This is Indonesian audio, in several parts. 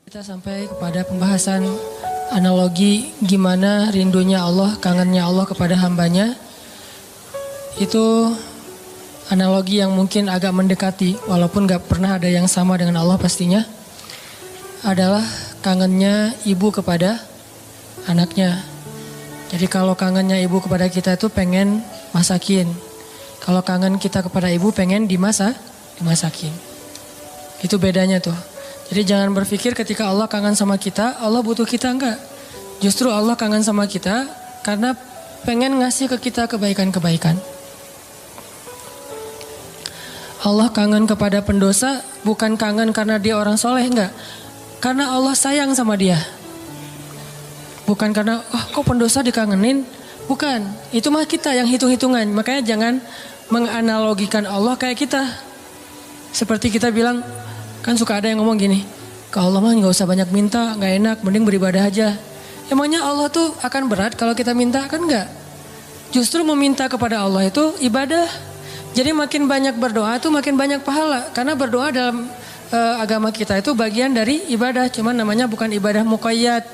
Kita sampai kepada pembahasan analogi gimana rindunya Allah, kangennya Allah kepada hambanya. Itu analogi yang mungkin agak mendekati, walaupun gak pernah ada yang sama dengan Allah pastinya. Adalah kangennya ibu kepada anaknya. Jadi kalau kangennya ibu kepada kita itu pengen masakin. Kalau kangen kita kepada ibu pengen dimasakin. Itu bedanya tuh. Jadi jangan berpikir ketika Allah kangen sama kita, Allah butuh kita, enggak. Justru Allah kangen sama kita karena pengen ngasih ke kita kebaikan-kebaikan. Allah kangen kepada pendosa bukan kangen karena dia orang soleh, enggak. Karena Allah sayang sama dia. Bukan karena, kok pendosa dikangenin? Bukan, itu mah kita yang hitung-hitungan. Makanya jangan menganalogikan Allah kayak kita. Seperti kita bilang, kan suka ada yang ngomong gini, ke Allah mah gak usah banyak minta, gak enak, mending beribadah aja. Emangnya Allah tuh akan berat kalau kita minta? Kan enggak. Justru meminta kepada Allah itu ibadah. Jadi makin banyak berdoa tuh makin banyak pahala. Karena berdoa dalam agama kita itu bagian dari ibadah. Cuman namanya bukan ibadah muqayyad.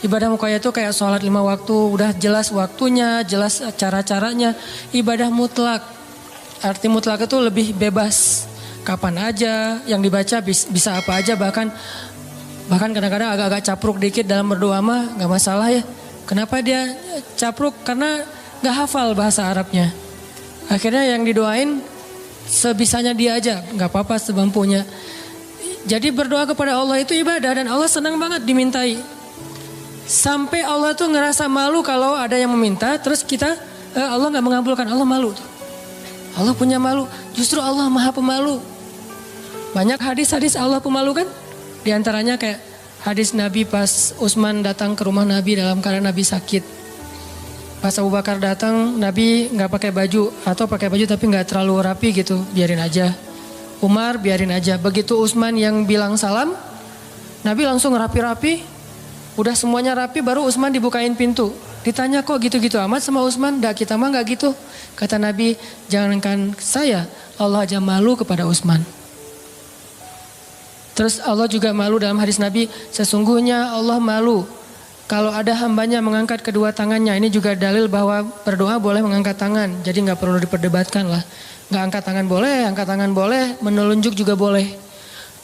Ibadah muqayyad itu kayak sholat 5 waktu, udah jelas waktunya, jelas cara-caranya. Ibadah mutlak. Arti mutlak itu lebih bebas. Kapan aja yang dibaca bisa apa aja, bahkan kadang-kadang agak-agak capruk dikit dalam berdoa mah nggak masalah ya. Kenapa dia capruk? Karena nggak hafal bahasa Arabnya. Akhirnya yang didoain sebisanya dia aja, nggak apa-apa semampunya. Jadi berdoa kepada Allah itu ibadah dan Allah senang banget dimintai. Sampai Allah tuh ngerasa malu kalau ada yang meminta, terus kita Allah nggak mengabulkan, Allah malu tuh. Allah punya malu, justru Allah maha pemalu. Banyak hadis-hadis Allah pemalu kan? Di antaranya kayak hadis Nabi pas Utsman datang ke rumah Nabi dalam keadaan Nabi sakit. Pas Abu Bakar datang, Nabi nggak pakai baju atau pakai baju tapi nggak terlalu rapi gitu, biarin aja. Umar biarin aja. Begitu Utsman yang bilang salam, Nabi langsung rapi-rapi. Udah semuanya rapi, baru Utsman dibukain pintu. Ditanya kok gitu-gitu amat sama Utsman? Dah kita mah nggak gitu. Kata Nabi, jangankan saya, Allah aja malu kepada Utsman. Terus Allah juga malu dalam hadis Nabi, sesungguhnya Allah malu kalau ada hambanya mengangkat kedua tangannya. Ini juga dalil bahwa berdoa boleh mengangkat tangan. Jadi nggak perlu diperdebatkan lah. Nggak angkat tangan boleh, menelunjuk juga boleh.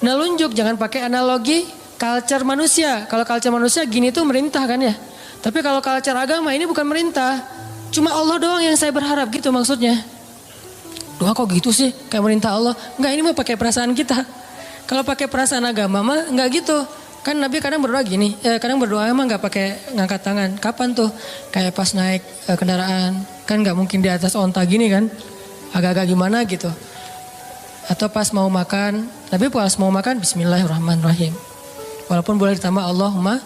Menelunjuk jangan pakai analogi culture manusia. Kalau culture manusia gini tuh merintah kan ya. Tapi kalau culture agama ini bukan merintah. Cuma Allah doang yang saya berharap gitu maksudnya. Doa kok gitu sih kayak merintah Allah. Enggak, ini mah pakai perasaan kita. Kalau pakai perasaan agama mah enggak gitu. Kan Nabi kadang berdoa gini, kadang berdoa emang enggak pakai ngangkat tangan. Kapan tuh? Kayak pas naik kendaraan. Kan enggak mungkin di atas onta gini kan. Agak-agak gimana gitu. Atau pas mau makan. Tapi pas mau makan bismillahirrahmanirrahim. Walaupun boleh ditambah Allahumma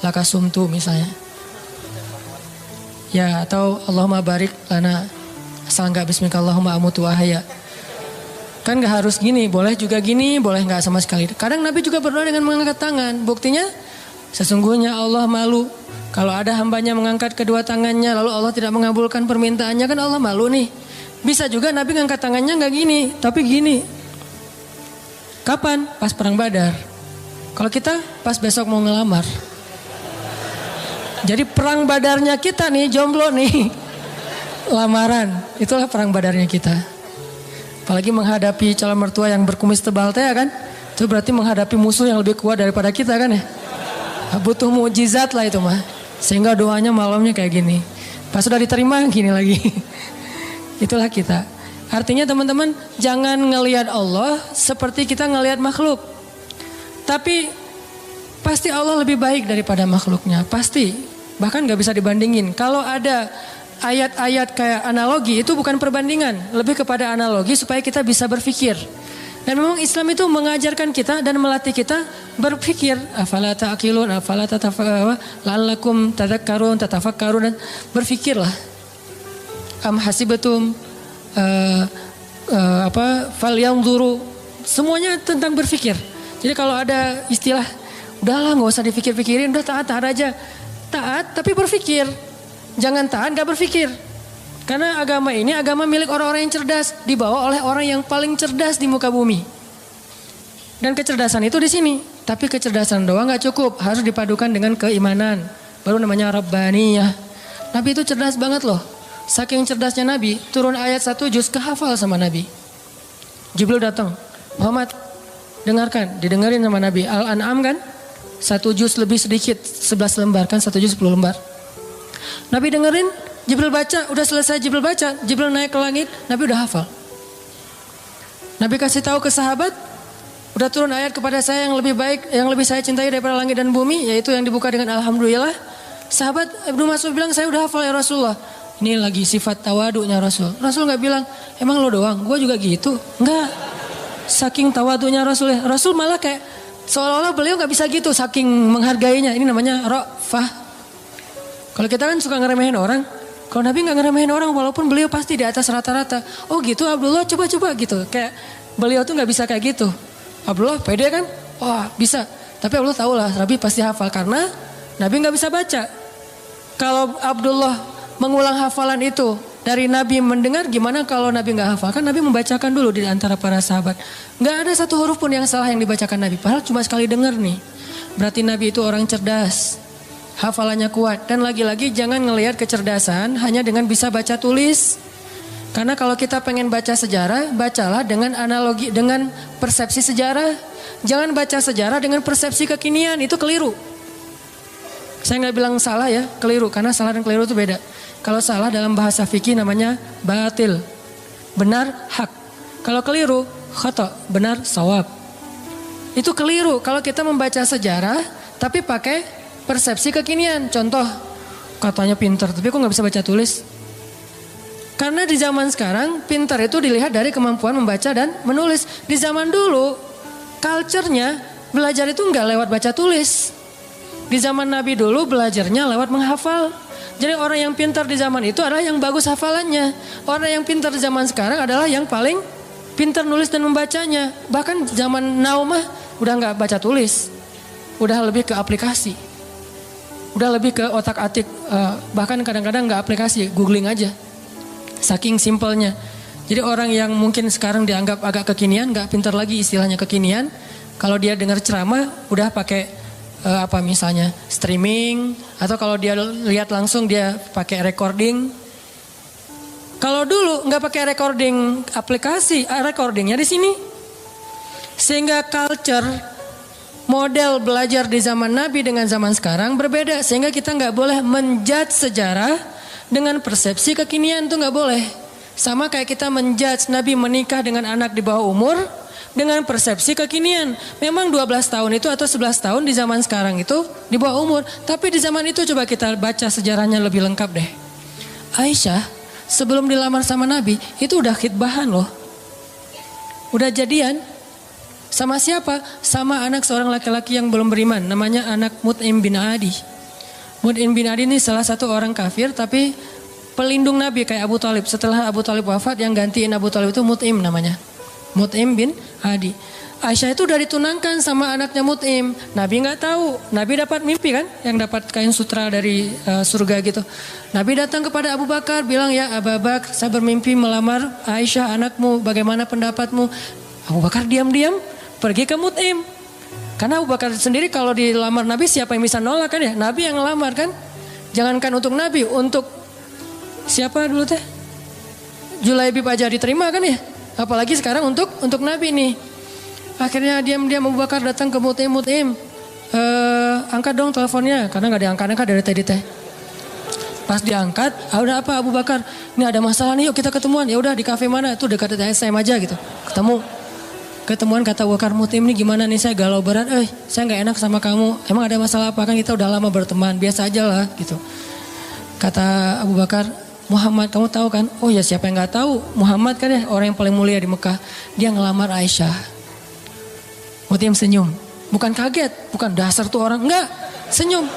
lakasumtu misalnya. Ya, atau Allahumma barik lana. Asal enggak bismillahirrahmanirrahim amutu ahya. Kan gak harus gini, boleh juga gini, boleh gak sama sekali. Kadang Nabi juga berdoa dengan mengangkat tangan. Buktinya, sesungguhnya Allah malu. Kalau ada hambanya mengangkat kedua tangannya, lalu Allah tidak mengabulkan permintaannya, kan Allah malu nih. Bisa juga Nabi ngangkat tangannya gak gini, tapi gini. Kapan? Pas perang Badar. Kalau kita pas besok mau ngelamar. Jadi perang Badarnya kita nih, jomblo nih. Lamaran, itulah perang Badarnya kita. Apalagi menghadapi calon mertua yang berkumis tebal teh kan. Itu berarti menghadapi musuh yang lebih kuat daripada kita kan ya. Butuh mukjizat lah itu mah. Sehingga doanya malamnya kayak gini. Pas sudah diterima gini lagi. Itulah kita. Artinya teman-teman jangan ngelihat Allah seperti kita ngelihat makhluk. Tapi pasti Allah lebih baik daripada makhluknya. Pasti. Bahkan gak bisa dibandingin. Kalau ada ayat-ayat kayak analogi itu bukan perbandingan, lebih kepada analogi supaya kita bisa berpikir. Dan memang Islam itu mengajarkan kita dan melatih kita berpikir. Afala ta'qilun, afala la'allakum tatafakkarun, dan berpikirlah. Am hasibatum falyanzuru. Semuanya tentang berpikir. Jadi kalau ada istilah udahlah nggak usah dipikir-pikirin, udah taat aja. Taat tapi berpikir. Jangan taat gak berpikir. Karena agama ini agama milik orang-orang yang cerdas, dibawa oleh orang yang paling cerdas di muka bumi. Dan kecerdasan itu di sini. Tapi kecerdasan doang gak cukup, harus dipadukan dengan keimanan. Baru namanya Rabbaniyah. Nabi itu cerdas banget loh. Saking cerdasnya Nabi, turun ayat 1 juz kehafal sama Nabi. Jibril datang, Muhammad dengarkan, didengarin sama Nabi. Al-An'am kan, 1 juz lebih sedikit, 11 lembar kan, 1 juz 10 lembar. Nabi dengerin, Jibril baca, udah selesai Jibril baca, Jibril naik ke langit, Nabi udah hafal. Nabi kasih tahu ke sahabat, udah turun ayat kepada saya yang lebih baik, yang lebih saya cintai daripada langit dan bumi, yaitu yang dibuka dengan Alhamdulillah. Sahabat Ibnu Mas'ud bilang, saya udah hafal ya Rasulullah. Ini lagi sifat tawadunya Rasul. Rasul gak bilang, emang lo doang, gue juga gitu. Enggak, saking tawadunya Rasul ya. Rasul malah kayak seolah-olah beliau gak bisa gitu, saking menghargainya. Ini namanya ra'fah. Kalau kita kan suka ngeremehin orang, kalau Nabi gak ngeremehin orang walaupun beliau pasti di atas rata-rata. Oh gitu Abdullah, coba-coba gitu. Kayak beliau tuh gak bisa kayak gitu. Abdullah pede kan? Wah bisa. Tapi Abdullah tahu lah Nabi pasti hafal karena Nabi gak bisa baca. Kalau Abdullah mengulang hafalan itu dari Nabi mendengar, gimana kalau Nabi gak hafal? Kan Nabi membacakan dulu di antara para sahabat. Gak ada satu huruf pun yang salah yang dibacakan Nabi. Padahal cuma sekali dengar nih. Berarti Nabi itu orang cerdas. Hafalannya kuat. Dan lagi-lagi jangan ngelihat kecerdasan hanya dengan bisa baca tulis. Karena kalau kita pengen baca sejarah, bacalah dengan analogi, dengan persepsi sejarah. Jangan baca sejarah dengan persepsi kekinian, itu keliru. Saya nggak bilang salah ya, keliru. Karena salah dan keliru itu beda. Kalau salah dalam bahasa fikih namanya batil. Benar, hak. Kalau keliru, khata, benar, sawab. Itu keliru kalau kita membaca sejarah, tapi pakai persepsi kekinian. Contoh, katanya pinter, tapi kok nggak bisa baca tulis? Karena di zaman sekarang pintar itu dilihat dari kemampuan membaca dan menulis. Di zaman dulu culture-nya belajar itu nggak lewat baca tulis. Di zaman Nabi dulu belajarnya lewat menghafal. Jadi orang yang pintar di zaman itu adalah yang bagus hafalannya. Orang yang pintar di zaman sekarang adalah yang paling pintar nulis dan membacanya. Bahkan zaman now mah udah nggak baca tulis. Udah lebih ke aplikasi. Udah lebih ke otak-atik. Bahkan kadang-kadang nggak aplikasi, googling aja. Saking simpelnya. Jadi orang yang mungkin sekarang dianggap agak kekinian, gak pintar lagi istilahnya kekinian. Kalau dia dengar ceramah udah pakai misalnya streaming. Atau kalau dia lihat langsung dia pakai recording. Kalau dulu gak pakai recording aplikasi, recordingnya di sini. Sehingga culture, model belajar di zaman Nabi dengan zaman sekarang berbeda. Sehingga kita gak boleh menjudge sejarah dengan persepsi kekinian tuh gak boleh. Sama kayak kita menjudge Nabi menikah dengan anak di bawah umur dengan persepsi kekinian. Memang 12 tahun itu atau 11 tahun di zaman sekarang itu di bawah umur. Tapi di zaman itu coba kita baca sejarahnya lebih lengkap deh. Aisyah sebelum dilamar sama Nabi itu udah khitbahan loh. Udah jadian. Sama siapa? Sama anak seorang laki-laki yang belum beriman. Namanya anak Mut'im bin Adi. Mut'im bin Adi ini salah satu orang kafir tapi pelindung Nabi kayak Abu Talib. Setelah Abu Talib wafat yang gantiin Abu Talib itu Mut'im namanya. Mut'im bin Adi. Aisyah itu udah ditunangkan sama anaknya Mut'im. Nabi gak tahu. Nabi dapat mimpi kan. Yang dapat kain sutra dari surga gitu. Nabi datang kepada Abu Bakar bilang, ya Abu Bakar saya bermimpi melamar Aisyah anakmu. Bagaimana pendapatmu? Abu Bakar diam-diam pergi ke Mut'im. Karena Abu Bakar sendiri kalau dilamar Nabi siapa yang bisa nolak kan ya? Nabi yang ngelamar kan? Jangankan untuk Nabi, untuk siapa dulu teh? Julaibib aja diterima kan ya? Apalagi sekarang untuk Nabi nih. Akhirnya diam-diam Abu Bakar datang ke Mut'im. Angkat dong teleponnya, karena gak diangkat-angkat dari tadi teh. Pas diangkat, udah apa Abu Bakar? Ini ada masalah nih, yuk kita ketemuan. Ya udah di kafe mana? Itu dekat SM aja gitu. Ketemuan kata Abu Bakar, Mut'im ini gimana nih, saya galau berat, saya gak enak sama kamu, emang ada masalah apa? Kan kita udah lama berteman, biasa aja lah gitu. Kata Abu Bakar, Muhammad kamu tahu kan? Oh ya siapa yang gak tahu, Muhammad kan ya orang yang paling mulia di Mekah, dia ngelamar Aisyah. Mut'im senyum, bukan kaget, bukan dasar tuh orang, enggak, senyum.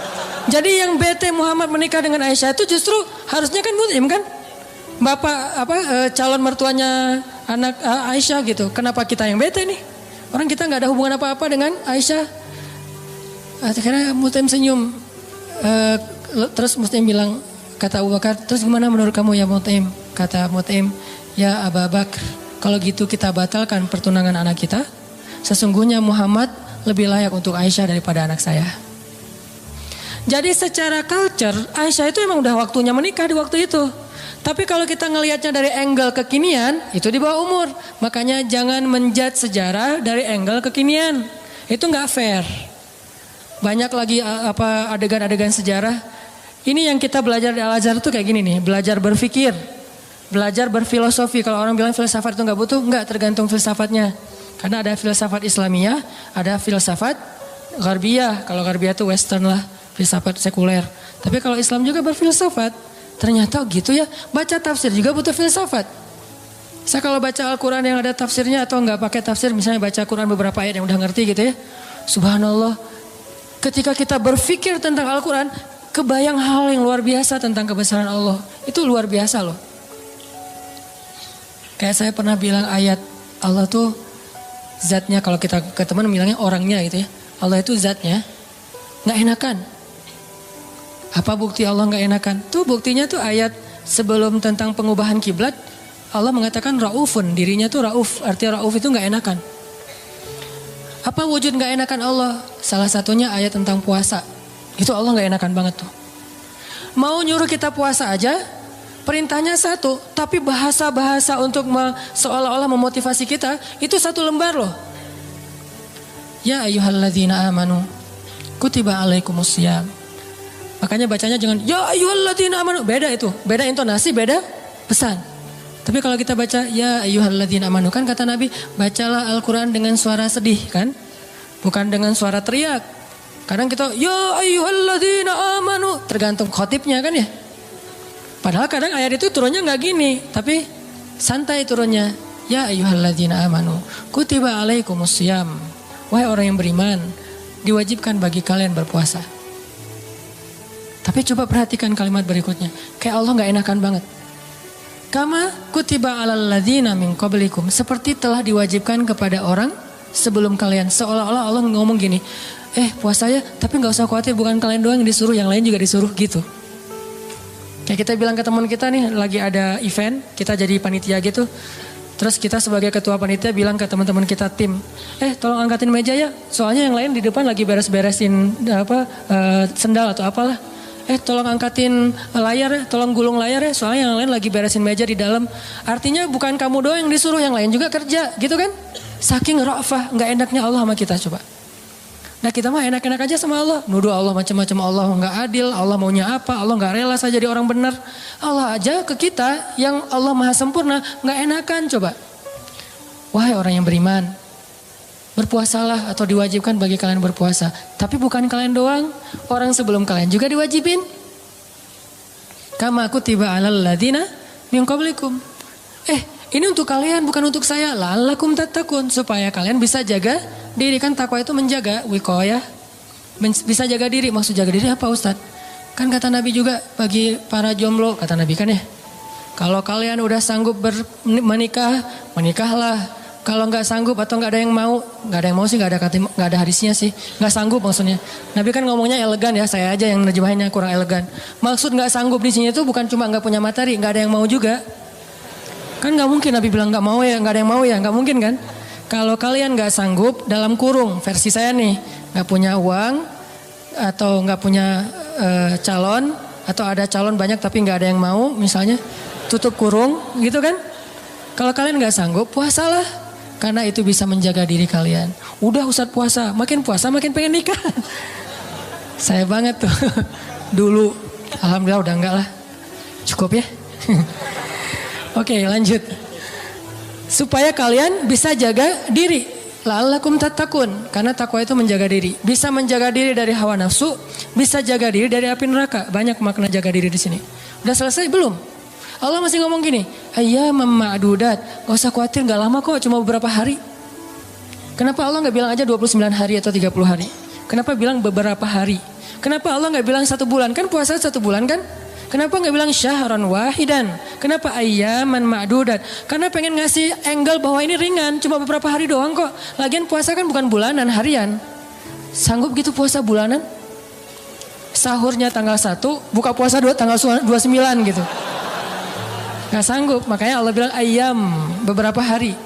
Jadi yang bete Muhammad menikah dengan Aisyah itu justru harusnya kan Mut'im kan? Bapak calon mertuanya anak Aisyah gitu. Kenapa kita yang bete nih? Orang kita nggak ada hubungan apa-apa dengan Aisyah. Akhirnya Mut'im senyum. Terus Mut'im bilang, kata Abu Bakar, terus gimana menurut kamu ya Mut'im? Kata Mut'im, ya Abu Bakar, kalau gitu kita batalkan pertunangan anak kita. Sesungguhnya Muhammad lebih layak untuk Aisyah daripada anak saya. Jadi secara culture Aisyah itu emang udah waktunya menikah di waktu itu. Tapi kalau kita ngelihatnya dari angle kekinian, itu di bawah umur. Makanya jangan menjudge sejarah dari angle kekinian. Itu nggak fair. Banyak lagi adegan-adegan sejarah. Ini yang kita belajar di Al-Azhar itu kayak gini nih, belajar berpikir, belajar berfilosofi. Kalau orang bilang filsafat itu nggak butuh, nggak, tergantung filsafatnya. Karena ada filsafat Islamiyah, ada filsafat Gharbiyah. Kalau Gharbiyah itu Western lah, filsafat sekuler. Tapi kalau Islam juga berfilsafat, ternyata gitu ya. Baca tafsir juga butuh filsafat. Saya kalau baca Al-Quran yang ada tafsirnya atau nggak pakai tafsir, misalnya baca Quran beberapa ayat yang udah ngerti gitu ya. Subhanallah, ketika kita berpikir tentang Al-Quran, kebayang hal yang luar biasa tentang kebesaran Allah. Itu luar biasa loh. Kayak saya pernah bilang ayat Allah tuh zatnya, kalau kita ke teman bilangnya orangnya gitu ya. Allah itu zatnya nggak enakan. Apa bukti Allah nggak enakan? Tuh buktinya tuh ayat sebelum tentang pengubahan kiblat. Allah mengatakan Raufun, dirinya tuh Rauf. Artinya Rauf itu nggak enakan. Apa wujud nggak enakan Allah? Salah satunya ayat tentang puasa. Itu Allah nggak enakan banget tuh. Mau nyuruh kita puasa aja, perintahnya satu, tapi bahasa-bahasa untuk seolah-olah memotivasi kita itu satu lembar loh. Ya ayyuhalladzina amanu kutiba alaikumusiyam. Makanya bacanya jangan ya ayyuhalladzina amanu, beda itu, beda intonasi, beda pesan. Tapi kalau kita baca ya ayyuhalladzina amanu, kan kata Nabi, bacalah Al-Quran dengan suara sedih kan, bukan dengan suara teriak. Kadang kita ya ayyuhalladzina amanu, tergantung khotibnya kan ya. Padahal kadang ayat itu turunnya nggak gini, tapi santai turunnya. Ya ayyuhalladzina amanu kutiba alaikumusiyam. Wahai orang yang beriman, diwajibkan bagi kalian berpuasa. Tapi coba perhatikan kalimat berikutnya. Kayak Allah gak enakan banget. Kama kutiba alal ladzina min qablikum. Seperti telah diwajibkan kepada orang sebelum kalian. Seolah-olah Allah ngomong gini. Puasa ya, tapi gak usah khawatir, bukan kalian doang yang disuruh, yang lain juga disuruh gitu. Kayak kita bilang ke teman kita nih, lagi ada event, kita jadi panitia gitu. Terus kita sebagai ketua panitia bilang ke teman-teman kita tim, tolong angkatin meja ya. Soalnya yang lain di depan lagi beres-beresin sendal atau apalah. Tolong angkatin layar ya, tolong gulung layar ya. Soalnya yang lain lagi beresin meja di dalam. Artinya bukan kamu doang yang disuruh, yang lain juga kerja gitu kan. Saking ra'fah, gak enaknya Allah sama kita coba. Nah kita mah enak-enak aja sama Allah. Nuduh Allah macam-macam, Allah gak adil, Allah maunya apa, Allah gak rela saya jadi orang benar. Allah aja ke kita yang Allah maha sempurna gak enakan coba. Wahai orang yang beriman, berpuasalah atau diwajibkan bagi kalian berpuasa. Tapi bukan kalian doang, orang sebelum kalian juga diwajibin. Kama kutiba alal ladzina min qablikum. Ini untuk kalian bukan untuk saya. La'allakum tattaqun, supaya kalian bisa jaga diri. Kan takwa itu menjaga, wiqayah. Bisa jaga diri, maksud jaga diri apa Ustaz? Kan kata Nabi juga bagi para jomblo, kata Nabi kan ya. Kalau kalian udah sanggup menikah, menikahlah. Kalau nggak sanggup atau nggak ada yang mau sih, nggak ada hadisnya sih, nggak sanggup maksudnya. Nabi kan ngomongnya elegan ya, saya aja yang nerjemahinnya kurang elegan. Maksud nggak sanggup di sini itu bukan cuma nggak punya materi, nggak ada yang mau juga. Kan nggak mungkin Nabi bilang nggak mau ya, nggak ada yang mau ya, nggak mungkin kan? Kalau kalian nggak sanggup dalam kurung, versi saya nih, nggak punya uang atau nggak punya calon atau ada calon banyak tapi nggak ada yang mau, misalnya tutup kurung gitu kan? Kalau kalian nggak sanggup, puasalah. Karena itu bisa menjaga diri kalian. Udah Ustadz puasa makin pengen nikah. Saya banget tuh. Dulu. Alhamdulillah udah enggak lah. Cukup ya. Oke lanjut. Supaya kalian bisa jaga diri. La'allakum tattaqun. Karena takwa itu menjaga diri. Bisa menjaga diri dari hawa nafsu. Bisa jaga diri dari api neraka. Banyak makna jaga diri di sini. Udah selesai belum? Allah masih ngomong gini, ayyamam ma'dudat, gak usah khawatir, gak lama kok, cuma beberapa hari. Kenapa Allah gak bilang aja 29 hari atau 30 hari? Kenapa bilang beberapa hari? Kenapa Allah gak bilang 1 bulan? Kan puasa 1 bulan kan? Kenapa gak bilang syahran wahidan? Kenapa ayyaman ma'dudat? Karena pengen ngasih angle bahwa ini ringan, cuma beberapa hari doang kok. Lagian puasa kan bukan bulanan, harian. Sanggup gitu puasa bulanan? Sahurnya tanggal 1, buka puasa tanggal 29 gitu. Gak sanggup, makanya Allah bilang ayam, beberapa hari.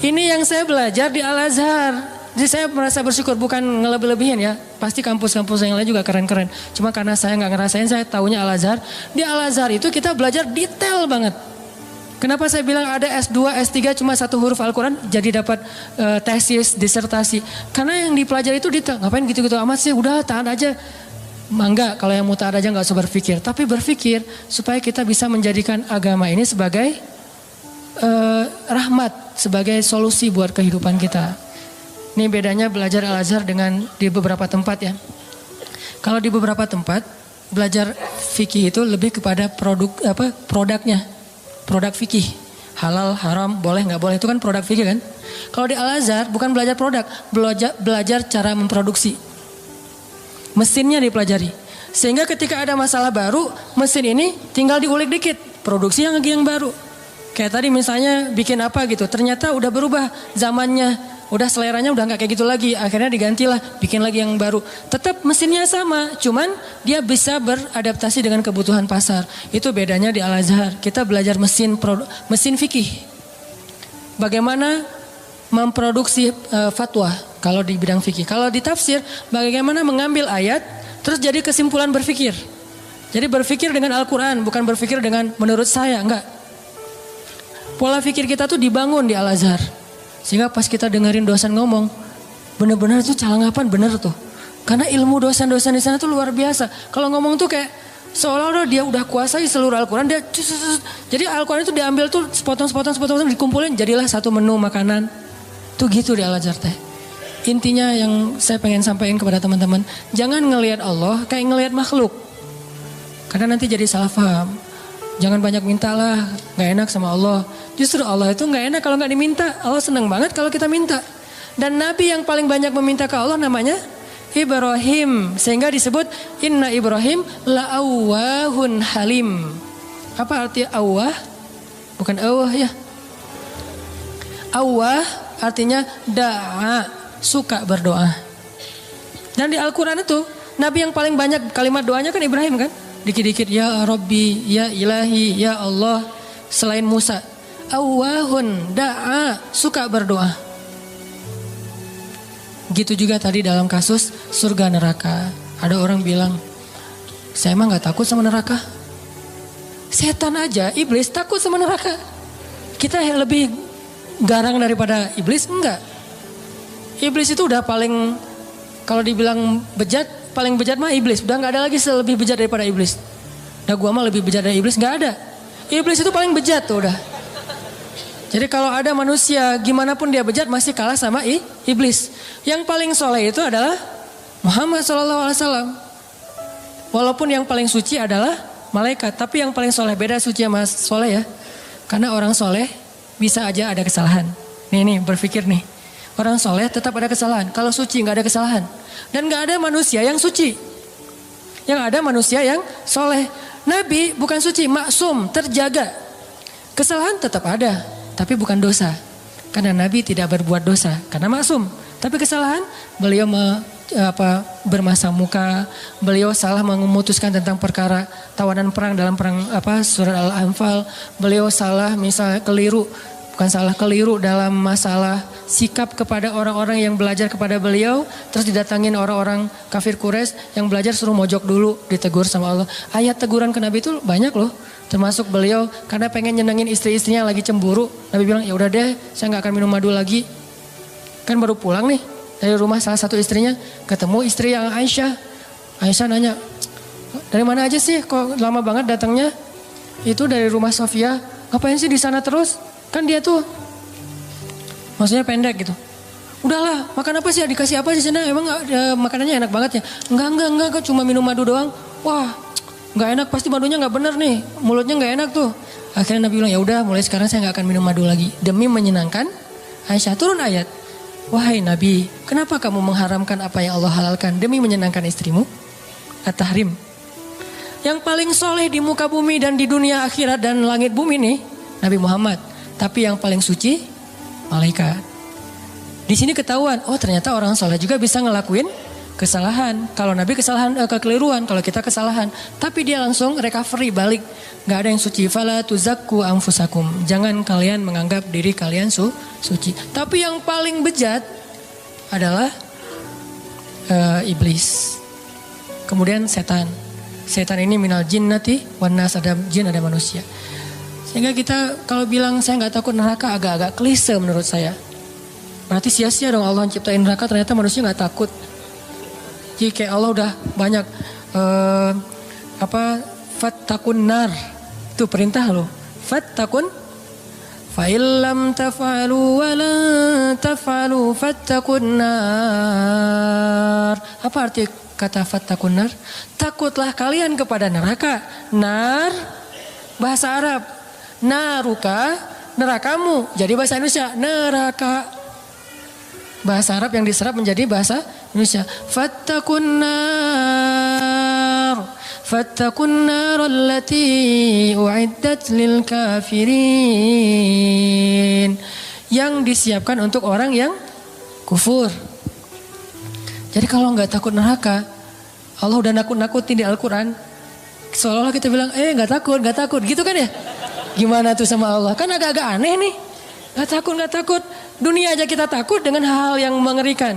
Ini yang saya belajar di Al-Azhar. Jadi saya merasa bersyukur, bukan ngelebih-lebihin ya. Pasti kampus-kampus yang lain juga keren-keren. Cuma karena saya nggak ngerasain, saya taunya Al-Azhar. Di Al-Azhar itu kita belajar detail banget. Kenapa saya bilang ada S2, S3 cuma satu huruf Al-Quran jadi dapat tesis, disertasi. Karena yang dipelajari itu detail. Ngapain gitu-gitu amat sih, udah tahan aja. Enggak, kalau yang mau tahan aja nggak usah berpikir. Tapi berpikir supaya kita bisa menjadikan agama ini sebagai rahmat, sebagai solusi buat kehidupan kita. Ini bedanya belajar Al-Azhar dengan di beberapa tempat ya. Kalau di beberapa tempat belajar fikih itu lebih kepada produknya. Produk fikih. Halal, haram, boleh nggak boleh, itu kan produk fikih kan. Kalau di Al-Azhar bukan belajar produk, belajar cara memproduksi. Mesinnya dipelajari. Sehingga ketika ada masalah baru, mesin ini tinggal diulik dikit, produksi yang baru. Kayak tadi misalnya bikin apa gitu, ternyata udah berubah zamannya. Udah seleranya udah nggak kayak gitu lagi, akhirnya digantilah, bikin lagi yang baru. Tetap mesinnya sama, cuman dia bisa beradaptasi dengan kebutuhan pasar. Itu bedanya di Al-Azhar. Kita belajar mesin fikih. Bagaimana memproduksi fatwa kalau di bidang fikih. Kalau di tafsir, bagaimana mengambil ayat terus jadi kesimpulan berfikir. Jadi berfikir dengan Al-Quran, bukan berfikir dengan menurut saya, enggak. Pola fikir kita tuh dibangun di Al-Azhar. Sehingga pas kita dengerin dosen ngomong, bener-bener tuh calangapan bener tuh. Karena ilmu dosen-dosen di sana tuh luar biasa. Kalau ngomong tuh kayak seolah-olah dia udah kuasai seluruh Al-Quran. Jadi Al-Quran itu diambil tuh sepotong-sepotong dikumpulin, jadilah satu menu makanan. Tuh gitu di Al-Azhar teh. Intinya yang saya pengen sampaikan kepada teman-teman, jangan ngelihat Allah kayak ngelihat makhluk. Karena nanti jadi salah paham. Jangan banyak mintalah, gak enak sama Allah. Justru Allah itu gak enak kalau gak diminta. Allah senang banget kalau kita minta. Dan Nabi yang paling banyak meminta ke Allah namanya Ibrahim. Sehingga disebut Inna Ibrahim la'awwahun halim. Apa arti awwah? Bukan awwah ya. Awwah artinya da'a, suka berdoa. Dan di Al-Quran itu Nabi yang paling banyak kalimat doanya kan Ibrahim kan. Dikit-dikit ya Rabbi, ya Ilahi, ya Allah. Selain Musa, awwahun da'a, suka berdoa. Gitu juga tadi dalam kasus surga neraka. Ada orang bilang, saya emang gak takut sama neraka. Setan aja, iblis takut sama neraka. Kita lebih garang daripada iblis? Enggak. Iblis itu udah paling, kalau dibilang bejat, paling bejat mah iblis. Udah gak ada lagi lebih bejat daripada iblis. Nah gua mah lebih bejat dari iblis, gak ada. Iblis itu paling bejat tuh udah. Jadi kalau ada manusia gimana pun dia bejat masih kalah sama iblis. Yang paling soleh itu adalah Muhammad SAW. Walaupun yang paling suci adalah malaikat. Tapi yang paling soleh, beda suci sama soleh ya. Karena orang soleh bisa aja ada kesalahan. Nih berpikir nih. Orang soleh tetap ada kesalahan. Kalau suci gak ada kesalahan. Dan gak ada manusia yang suci. Yang ada manusia yang soleh. Nabi bukan suci, maksum, terjaga. Kesalahan tetap ada, tapi bukan dosa. Karena Nabi tidak berbuat dosa, karena maksum. Tapi kesalahan, beliau bermasam muka. Beliau salah memutuskan tentang perkara tawanan perang dalam perang surat Al-Anfal. Beliau salah misalnya keliru. Bukan salah, keliru dalam masalah sikap kepada orang-orang yang belajar kepada beliau. Terus didatangin orang-orang kafir Quraisy yang belajar suruh mojok dulu, ditegur sama Allah. Ayat teguran ke Nabi itu banyak loh. Termasuk beliau karena pengen nyenengin istri-istrinya lagi cemburu. Nabi bilang ya udah deh, saya gak akan minum madu lagi. Kan baru pulang nih dari rumah salah satu istrinya. Ketemu istri yang Aisyah. Aisyah nanya, dari mana aja sih kok lama banget datangnya? Itu dari rumah Sofia. Ngapain sih di sana terus? Kan dia tuh maksudnya pendek gitu. Udahlah, makan apa sih? Dikasih apa di sana? Emang makanannya enak banget ya? Enggak, cuma minum madu doang. Wah, enggak enak, pasti madunya enggak bener nih. Mulutnya enggak enak tuh. Akhirnya Nabi bilang, ya udah mulai sekarang saya enggak akan minum madu lagi. Demi menyenangkan Aisyah. Turun ayat. Wahai Nabi, kenapa kamu mengharamkan apa yang Allah halalkan demi menyenangkan istrimu? At-Tahrim. Yang paling soleh di muka bumi dan di dunia akhirat dan langit bumi nih, Nabi Muhammad. Tapi yang paling suci, malaikat. Di sini ketahuan, oh ternyata orang soleh juga bisa ngelakuin kesalahan. Kalau Nabi kesalahan, kekeliruan, kalau kita kesalahan. Tapi dia langsung recovery, balik. Gak ada yang suci. Fala tuzakku anfusakum. Jangan kalian menganggap diri kalian suci. Tapi yang paling bejat, adalah iblis. Kemudian setan. Setan ini minal jinnati wan nas, ada jin ada manusia. Sehingga kita kalau bilang saya nggak takut neraka agak-agak klise menurut saya. Berarti sia-sia dong Allah ciptain neraka, ternyata manusia nggak takut. Jadi kayak Allah udah banyak fattakun nar, itu perintah loh. Fattakun fa illam taf'alu wa la taf'alu fattakun nar. Apa arti kata fattakun nar? Takutlah kalian kepada neraka. Nar bahasa Arab, naruka nerakamu. Jadi bahasa Indonesia neraka. Bahasa Arab yang diserap menjadi bahasa Indonesia. Fattakun nar allati u'iddat lil kafirin. Yang disiapkan untuk orang yang kufur. Jadi kalau nggak takut neraka, Allah udah nakut-nakutin di Al-Quran. Seolah-olah kita bilang, nggak takut, gitu kan ya? Gimana tuh sama Allah? Kan agak-agak aneh nih. Nggak takut. Dunia aja kita takut dengan hal-hal yang mengerikan.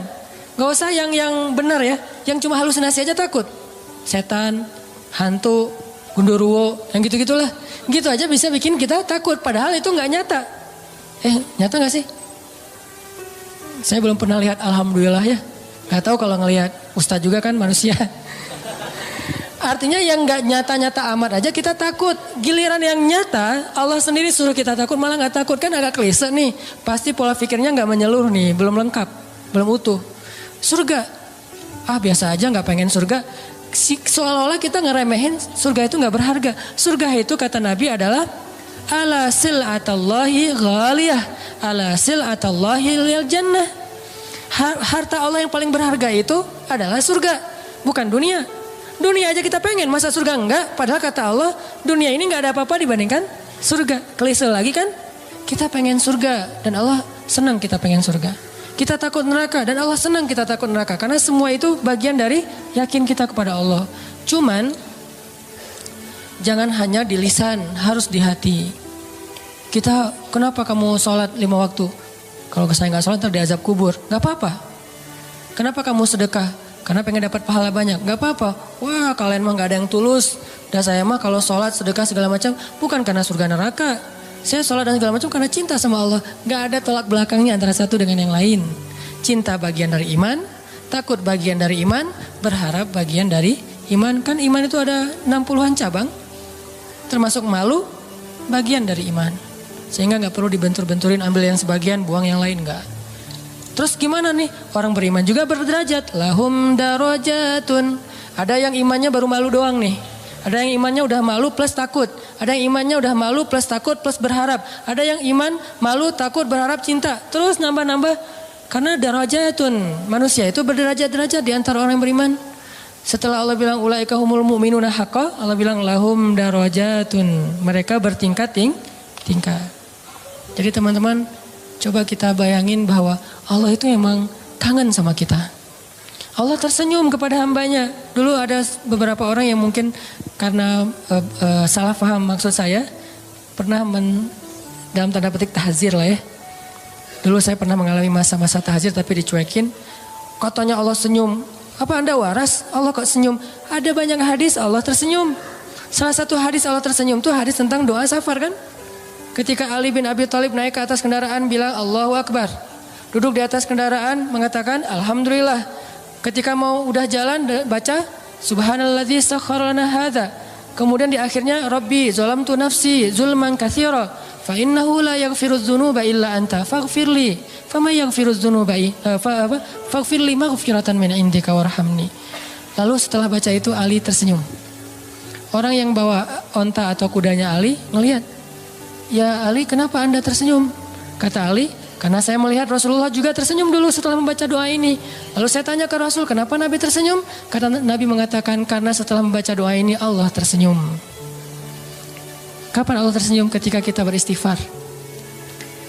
Gak usah yang benar ya, yang cuma halusinasi aja takut. Setan, hantu, gundurwo, yang gitu-gitulah. Gitu aja bisa bikin kita takut, padahal itu nggak nyata. Nyata nggak sih? Saya belum pernah lihat, alhamdulillah ya. Gak tahu kalau ngelihat ustadz juga kan manusia. Artinya yang gak nyata-nyata amat aja kita takut. Giliran yang nyata Allah sendiri suruh kita takut malah gak takut. Kan agak klise nih. Pasti pola pikirnya gak menyeluruh nih. Belum lengkap. Belum utuh. Surga. Biasa aja gak pengen surga. Seolah-olah kita ngeremehin surga itu gak berharga. Surga itu kata Nabi adalah ala sil'atallahi ghaliyah. Ala sil'atallahi lil jannah. Harta Allah yang paling berharga itu adalah surga. Bukan dunia. Dunia aja kita pengen, masa surga enggak? Padahal kata Allah, dunia ini enggak ada apa-apa dibandingkan surga. Klise lagi kan? Kita pengen surga dan Allah senang kita pengen surga. Kita takut neraka dan Allah senang kita takut neraka. Karena semua itu bagian dari yakin kita kepada Allah. Cuman, jangan hanya di lisan, harus di hati. Kita, kenapa kamu sholat 5 waktu? Kalau saya enggak sholat, ntar diazab kubur. Enggak apa-apa. Kenapa kamu sedekah? Karena pengen dapat pahala banyak. Gak apa-apa. Wah, kalian mah gak ada yang tulus. Dan saya mah kalau sholat, sedekah segala macam bukan karena surga neraka. Saya sholat dan segala macam karena cinta sama Allah. Gak ada tolak belakangnya antara satu dengan yang lain. Cinta bagian dari iman, takut bagian dari iman, berharap bagian dari iman. Kan iman itu ada 60-an cabang. Termasuk malu, bagian dari iman. Sehingga gak perlu dibentur-benturin, ambil yang sebagian, buang yang lain, gak. Terus gimana nih? Orang beriman juga berderajat. Lahum darajatun. Ada yang imannya baru malu doang nih. Ada yang imannya udah malu plus takut. Ada yang imannya udah malu plus takut plus berharap. Ada yang iman malu, takut, berharap, cinta. Terus nambah-nambah. Karena darajatun. Manusia itu berderajat-derajat di antara orang yang beriman. Setelah Allah bilang ulaika humul mu'minuna haqqa, Allah bilang lahum darajatun. Mereka bertingkat-tingkat. Jadi teman-teman, coba kita bayangin bahwa Allah itu emang kangen sama kita. Allah tersenyum kepada hambanya. Dulu ada beberapa orang yang mungkin karena salah paham maksud saya. Pernah dalam tanda petik tahzir lah ya. Dulu saya pernah mengalami masa-masa tahzir tapi dicuekin. Katanya Allah senyum. Apa Anda waras? Allah kok senyum? Ada banyak hadis Allah tersenyum. Salah satu hadis Allah tersenyum itu hadis tentang doa safar kan? Ketika Ali bin Abi Thalib naik ke atas kendaraan bilang Allahu Akbar. Duduk di atas kendaraan mengatakan Alhamdulillah. Ketika mau udah jalan baca Subhanalladzi sakhkhara lana hadza. Kemudian di akhirnya Rabbi zalamtu nafsi zulman katsira fa innahu la yaghfirudz dzunuba illa anta faghfirli. Fama yaghfirudz dzunuba faghfirli maghfiratan min indika warhamni. Lalu setelah baca itu Ali tersenyum. Orang yang bawa onta atau kudanya Ali ngelihat, "Ya Ali, kenapa Anda tersenyum?" Kata Ali, "Karena saya melihat Rasulullah juga tersenyum dulu setelah membaca doa ini." Lalu saya tanya ke Rasul, "Kenapa Nabi tersenyum?" Kata Nabi mengatakan, "Karena setelah membaca doa ini Allah tersenyum." Kapan Allah tersenyum? Ketika kita beristighfar.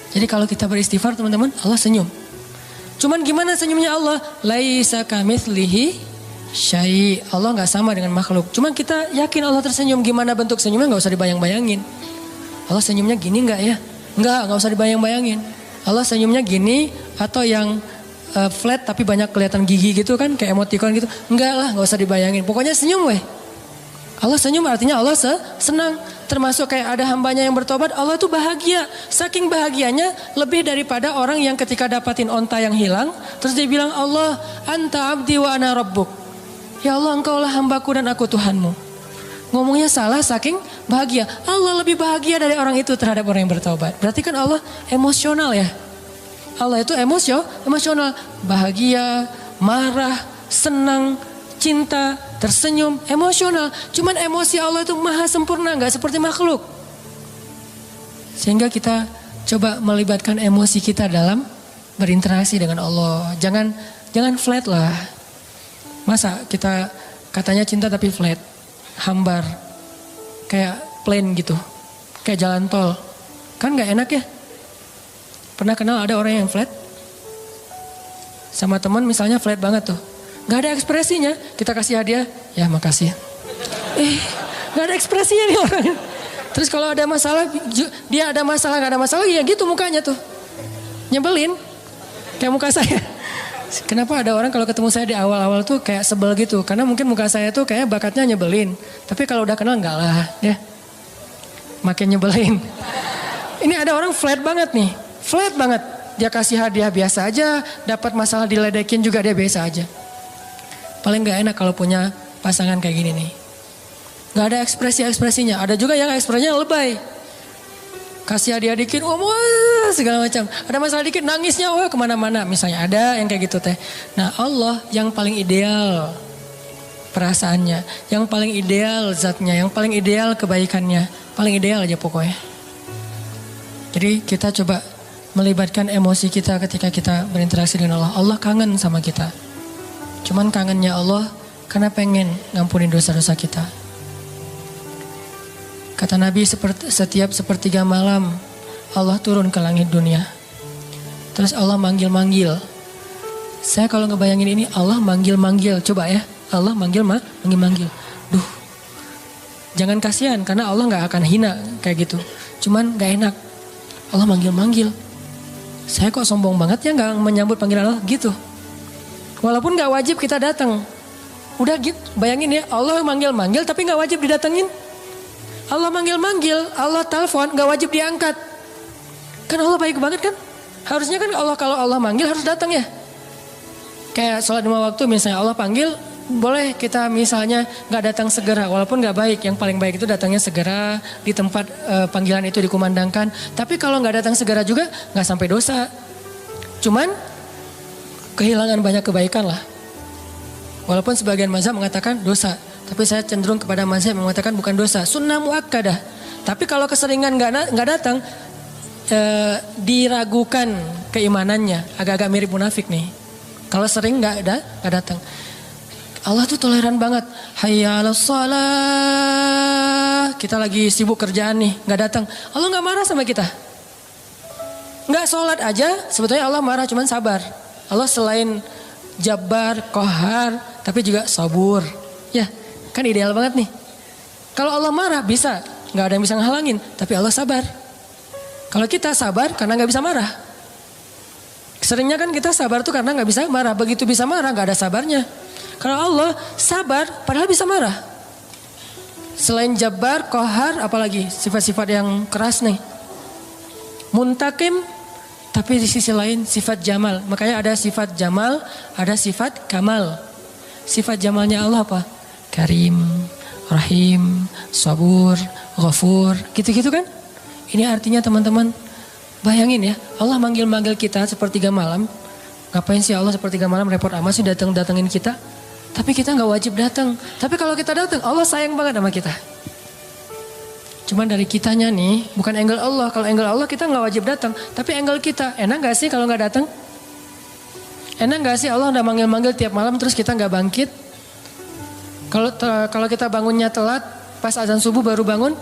Jadi kalau kita beristighfar teman-teman, Allah senyum. Cuman gimana senyumnya Allah? Laisa kamitslihi syai'. Allah gak sama dengan makhluk. Cuman kita yakin Allah tersenyum. Gimana bentuk senyumnya gak usah dibayang-bayangin. Allah senyumnya gini gak ya? Enggak usah dibayang-bayangin. Allah senyumnya gini atau yang flat tapi banyak kelihatan gigi gitu kan, kayak emoticon gitu. Enggak lah, gak usah dibayangin. Pokoknya senyum weh. Allah senyum artinya Allah senang. Termasuk kayak ada hambanya yang bertobat, Allah tuh bahagia. Saking bahagianya lebih daripada orang yang ketika dapatin onta yang hilang, terus dia bilang, Allah anta abdi wa ana rabbuk. Ya Allah, engkau lah hambaku dan aku Tuhanmu. Ngomongnya salah saking bahagia. Allah lebih bahagia dari orang itu terhadap orang yang bertobat. Berarti kan Allah emosional ya. Allah itu emosional. Bahagia, marah, senang, cinta, tersenyum, emosional. Cuman emosi Allah itu maha sempurna, gak seperti makhluk. Sehingga kita coba melibatkan emosi kita dalam berinteraksi dengan Allah. Jangan flat lah. Masa kita katanya cinta tapi flat, hambar, kayak plain gitu, kayak jalan tol. Kan gak enak ya. Pernah kenal ada orang yang flat? Sama teman misalnya flat banget tuh. Gak ada ekspresinya, kita kasih hadiah, ya makasih. Gak ada ekspresinya nih orang. Terus kalau ada masalah, dia ada masalah, gak ada masalah, ya gitu mukanya tuh. Nyebelin, kayak muka saya. Kenapa ada orang kalau ketemu saya di awal-awal tuh kayak sebel gitu. Karena mungkin muka saya tuh kayak bakatnya nyebelin. Tapi kalau udah kenal enggak lah ya. Makin nyebelin. Ini ada orang flat banget nih. Flat banget. Dia kasih hadiah biasa aja, dapat masalah diledekin juga dia biasa aja. Paling gak enak kalau punya pasangan kayak gini nih. Gak ada ekspresi-ekspresinya. Ada juga yang ekspresinya lebay. Kasih hadiah dikit, wah segala macam. Ada masalah dikit, nangisnya wah kemana-mana. Misalnya ada yang kayak gitu teh. Nah Allah yang paling ideal perasaannya. Yang paling ideal zatnya. Yang paling ideal kebaikannya. Paling ideal aja pokoknya. Jadi kita coba melibatkan emosi kita ketika kita berinteraksi dengan Allah. Allah kangen sama kita. Cuman kangennya Allah karena pengen ngampunin dosa-dosa kita. Kata Nabi setiap sepertiga malam Allah turun ke langit dunia. Terus Allah manggil-manggil. Saya kalau ngebayangin ini Allah manggil-manggil. Coba ya. Allah manggil-manggil. Duh. Jangan kasihan karena Allah gak akan hina kayak gitu. Cuman gak enak. Allah manggil-manggil. Saya kok sombong banget ya gak menyambut panggilan Allah gitu. Walaupun gak wajib kita datang. Udah gitu, bayangin ya Allah manggil-manggil tapi gak wajib didatengin. Allah manggil-manggil, Allah telepon gak wajib diangkat. Kan Allah baik banget kan. Harusnya kan Allah kalau Allah manggil harus datang ya. Kayak sholat 5 waktu misalnya Allah panggil. Boleh kita misalnya gak datang segera. Walaupun gak baik, yang paling baik itu datangnya segera. Di tempat panggilan itu dikumandangkan. Tapi kalau gak datang segera juga gak sampai dosa. Cuman kehilangan banyak kebaikan lah. Walaupun sebagian mazhab mengatakan dosa. Tapi saya cenderung kepada mazhab yang mengatakan bukan dosa. Sunnah muakkadah. Tapi kalau keseringan gak datang. Diragukan keimanannya. Agak-agak mirip munafik nih. Kalau sering gak datang. Allah tuh toleran banget. Hayya 'alas shalah. Kita lagi sibuk kerjaan nih. Gak datang. Allah gak marah sama kita. Gak sholat aja. Sebetulnya Allah marah cuman sabar. Allah selain Jabbar, Qahar, tapi juga Sabur. Ya, kan ideal banget nih. Kalau Allah marah bisa, gak ada yang bisa ngehalangin. Tapi Allah sabar. Kalau kita sabar karena gak bisa marah. Seringnya kan kita sabar tuh karena gak bisa marah. Begitu bisa marah gak ada sabarnya. Kalau Allah sabar padahal bisa marah. Selain Jabbar, Qahar, apalagi sifat-sifat yang keras nih. Muntakim. Tapi di sisi lain sifat jamal. Makanya ada sifat jamal, ada sifat kamal. Sifat jamalnya Allah apa? Karim, Rahim, Sabur, Ghafur. Gitu-gitu kan? Ini artinya teman-teman, bayangin ya. Allah manggil-manggil kita sepertiga malam. Ngapain sih Allah sepertiga malam repot amat sih datengin kita? Tapi kita gak wajib datang. Tapi kalau kita datang, Allah sayang banget sama kita. Cuman dari kitanya nih, bukan angle Allah. Kalau angle Allah kita gak wajib datang. Tapi angle kita, enak gak sih kalau gak datang? Enak gak sih Allah udah manggil-manggil tiap malam terus kita gak bangkit? Kalau kita bangunnya telat, pas azan subuh baru bangun,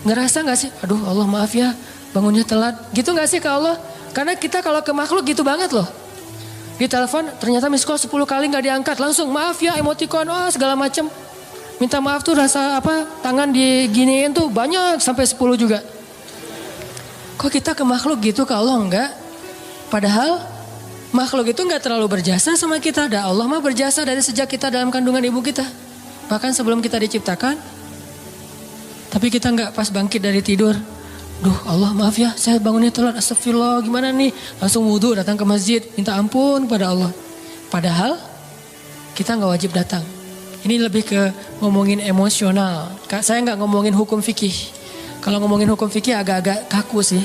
ngerasa gak sih? Aduh Allah maaf ya, bangunnya telat. Gitu gak sih ke Allah? Karena kita kalau ke makhluk gitu banget loh. Di telepon ternyata miss call 10 kali gak diangkat. Langsung maaf ya, emoticon, segala macem. Minta maaf tuh rasa tangan diginiin tuh banyak sampai 10 juga. Kok kita ke makhluk gitu ke Allah enggak? Padahal Makhluk itu nggak terlalu berjasa sama kita. Dan Allah mah berjasa dari sejak kita dalam kandungan ibu kita. Bahkan sebelum kita diciptakan. Tapi kita nggak pas bangkit dari tidur. Duh Allah maaf ya saya bangunnya telat. Astagfirullah gimana nih. Langsung wudhu datang ke masjid. Minta ampun pada Allah. Padahal kita nggak wajib datang. Ini lebih ke ngomongin emosional. Saya nggak ngomongin hukum fikih. Kalau ngomongin hukum fikih agak-agak kaku sih.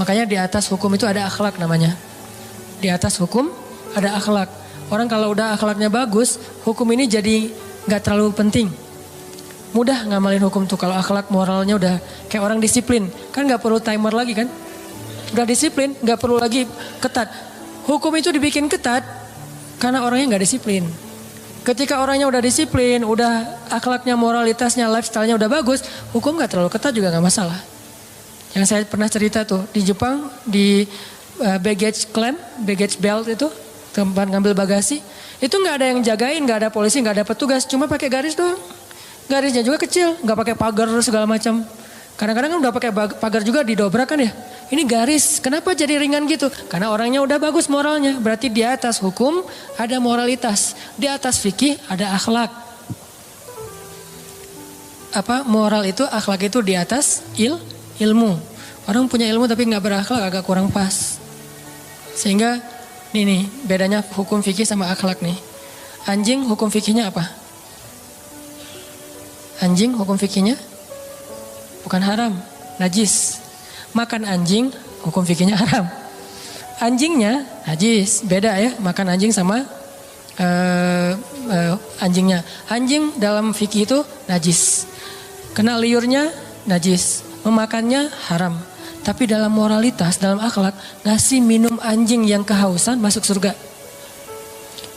Makanya di atas hukum itu ada akhlak namanya. Di atas hukum ada akhlak. Orang kalau udah akhlaknya bagus, hukum ini jadi nggak terlalu penting. Mudah ngamalin hukum tuh kalau akhlak moralnya udah kayak orang disiplin. Kan nggak perlu timer lagi kan. Udah disiplin, nggak perlu lagi ketat. Hukum itu dibikin ketat karena orangnya nggak disiplin. Ketika orangnya udah disiplin, udah akhlaknya, moralitasnya, lifestyle-nya udah bagus, hukum gak terlalu ketat juga gak masalah. Yang saya pernah cerita tuh, di Jepang, di baggage claim, baggage belt itu, tempat ngambil bagasi, itu gak ada yang jagain, gak ada polisi, gak ada petugas, cuma pakai garis doang. Garisnya juga kecil, gak pakai pagar segala macam. Kadang-kadang kan udah pakai pagar juga didobrak kan ya. Ini garis, kenapa jadi ringan gitu? Karena orangnya udah bagus moralnya. Berarti di atas hukum ada moralitas. Di atas fikih ada akhlak. Moral itu, akhlak itu di atas ilmu. Orang punya ilmu tapi gak berakhlak agak kurang pas. Sehingga ini nih bedanya hukum fikih sama akhlak nih. Anjing hukum fikihnya apa? Anjing hukum fikihnya bukan haram, najis. Makan anjing, hukum fikihnya haram. Anjingnya najis, beda ya. Makan anjing sama anjingnya. Anjing dalam fikih itu najis. Kena liurnya najis. Memakannya haram. Tapi dalam moralitas, dalam akhlak, ngasih minum anjing yang kehausan masuk surga.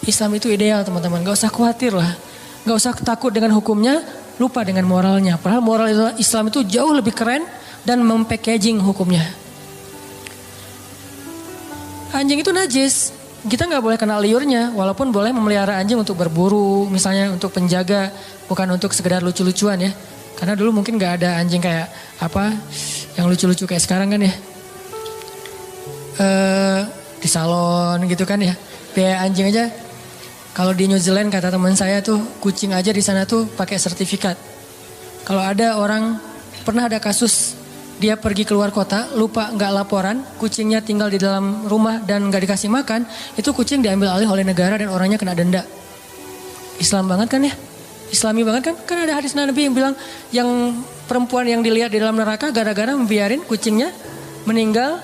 Islam itu ideal teman-teman, gak usah khawatir lah. Gak usah takut dengan hukumnya, lupa dengan moralnya. Padahal moral Islam itu jauh lebih keren dan mempackaging hukumnya. Anjing itu najis. Kita nggak boleh kena liurnya. Walaupun boleh memelihara anjing untuk berburu. Misalnya untuk penjaga. Bukan untuk sekedar lucu-lucuan ya. Karena dulu mungkin nggak ada anjing kayak apa. Yang lucu-lucu kayak sekarang kan ya. Di salon gitu kan ya. Biaya anjing aja. Kalau di New Zealand kata teman saya tuh. Kucing aja di sana tuh pakai sertifikat. Kalau ada orang. Pernah ada kasus. Dia pergi keluar kota, lupa nggak laporan, kucingnya tinggal di dalam rumah dan nggak dikasih makan, itu kucing diambil alih oleh negara dan orangnya kena denda. Islam banget kan ya? Islami banget kan? Kan ada hadis Nabi yang bilang yang perempuan yang dilihat di dalam neraka gara-gara membiarin kucingnya meninggal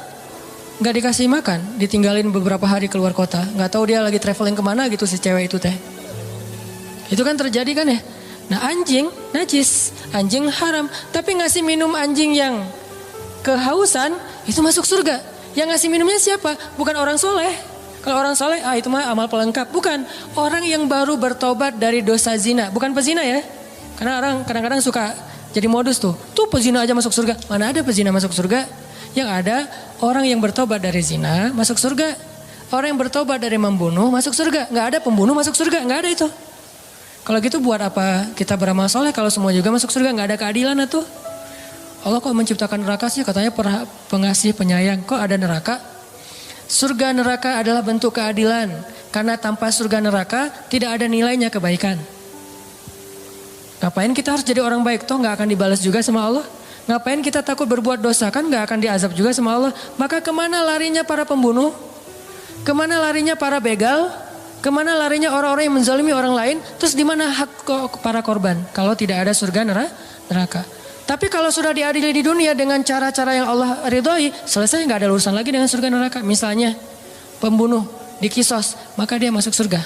nggak dikasih makan, ditinggalin beberapa hari keluar kota, nggak tahu dia lagi traveling kemana gitu si cewek itu teh. Itu kan terjadi kan ya? Nah anjing najis, anjing haram, tapi ngasih minum anjing yang kehausan itu masuk surga. Yang ngasih minumnya siapa? Bukan orang soleh. Kalau orang soleh, itu mah amal pelengkap. Bukan, orang yang baru bertobat dari dosa zina. Bukan pezina ya. Karena orang kadang-kadang suka jadi modus tuh. Tuh pezina aja masuk surga. Mana ada pezina masuk surga? Yang ada orang yang bertobat dari zina masuk surga. Orang yang bertobat dari membunuh masuk surga. Gak ada pembunuh masuk surga, gak ada itu. Kalau gitu buat apa kita beramal soleh kalau semua juga masuk surga, gak ada keadilan atuh. Allah kok menciptakan neraka sih, katanya pengasih penyayang, kok ada neraka? Surga neraka adalah bentuk keadilan, karena tanpa surga neraka tidak ada nilainya kebaikan. Ngapain kita harus jadi orang baik, toh gak akan dibalas juga sama Allah? Ngapain kita takut berbuat dosa, kan gak akan diazab juga sama Allah? Maka kemana larinya para pembunuh? Kemana larinya para begal? Kemana larinya orang-orang yang menzalimi orang lain? Terus di mana hak para korban? Kalau tidak ada surga neraka. Tapi kalau sudah diadili di dunia dengan cara-cara yang Allah ridhoi, selesai nggak ada urusan lagi dengan surga neraka. Misalnya pembunuh dikisos, maka dia masuk surga.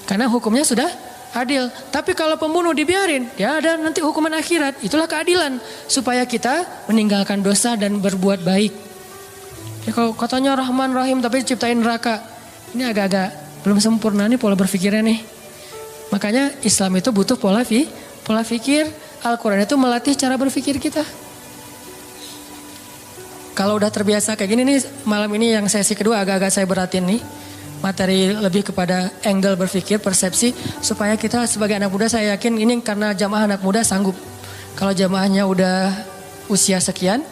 Karena hukumnya sudah adil. Tapi kalau pembunuh dibiarin, ya ada nanti hukuman akhirat. Itulah keadilan supaya kita meninggalkan dosa dan berbuat baik. Ya, kalau katanya Rahman Rahim tapi ciptain neraka. Ini agak-agak belum sempurna nih pola berpikirnya nih. Makanya Islam itu butuh pola pikir. Al-Quran itu melatih cara berpikir kita. Kalau udah terbiasa kayak gini nih, malam ini yang sesi kedua agak-agak saya beratin nih. Materi lebih kepada angle berpikir, persepsi. Supaya kita sebagai anak muda, saya yakin ini karena jamaah anak muda sanggup. Kalau jamaahnya udah usia sekian,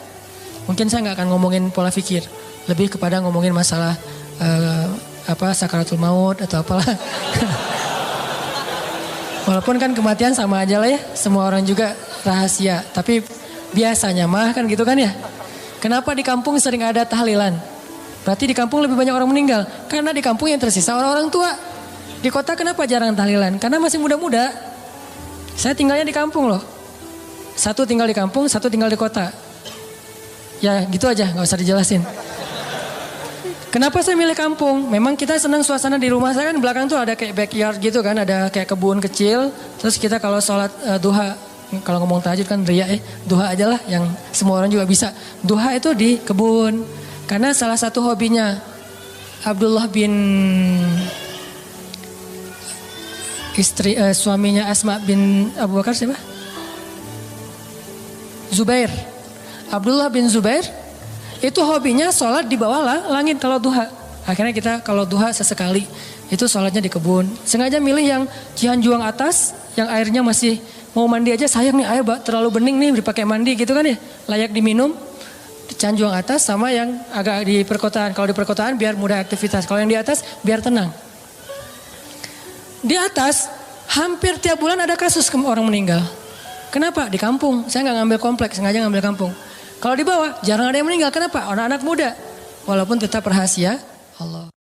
mungkin saya gak akan ngomongin pola pikir. Lebih kepada ngomongin masalah sakaratul maut atau apalah. Walaupun kan kematian sama aja lah ya, semua orang juga rahasia. Tapi biasanya mah kan gitu kan ya. Kenapa di kampung sering ada tahlilan? Berarti di kampung lebih banyak orang meninggal. Karena di kampung yang tersisa orang-orang tua. Di kota kenapa jarang tahlilan? Karena masih muda-muda. Saya tinggalnya di kampung loh. Satu tinggal di kampung, satu tinggal di kota. Ya gitu aja, gak usah dijelasin. Kenapa saya milih kampung? Memang kita senang suasana di rumah saya kan belakang tuh ada kayak backyard gitu kan. Ada kayak kebun kecil. Terus kita kalau sholat duha, kalau ngomong tahajud kan riya duha aja lah yang semua orang juga bisa. Duha itu di kebun. Karena salah satu hobinya Abdullah bin suaminya Asma bin Abu Bakar siapa? Zubair. Abdullah bin Zubair itu hobinya sholat di bawah langit kalau duha. Akhirnya kita kalau duha sesekali itu sholatnya di kebun. Sengaja milih yang Cihanjuang atas yang airnya masih mau mandi aja sayang nih air terlalu bening nih dipakai mandi gitu kan ya. Layak diminum. Cihanjuang atas sama yang agak di perkotaan. Kalau di perkotaan biar mudah aktivitas. Kalau yang di atas biar tenang. Di atas hampir tiap bulan ada kasus orang meninggal. Kenapa? Di kampung. Saya nggak ngambil kompleks, sengaja ngambil kampung. Kalau di bawah jarang ada yang meninggal. Kenapa? Anak-anak muda. Walaupun tetap rahasia Allah.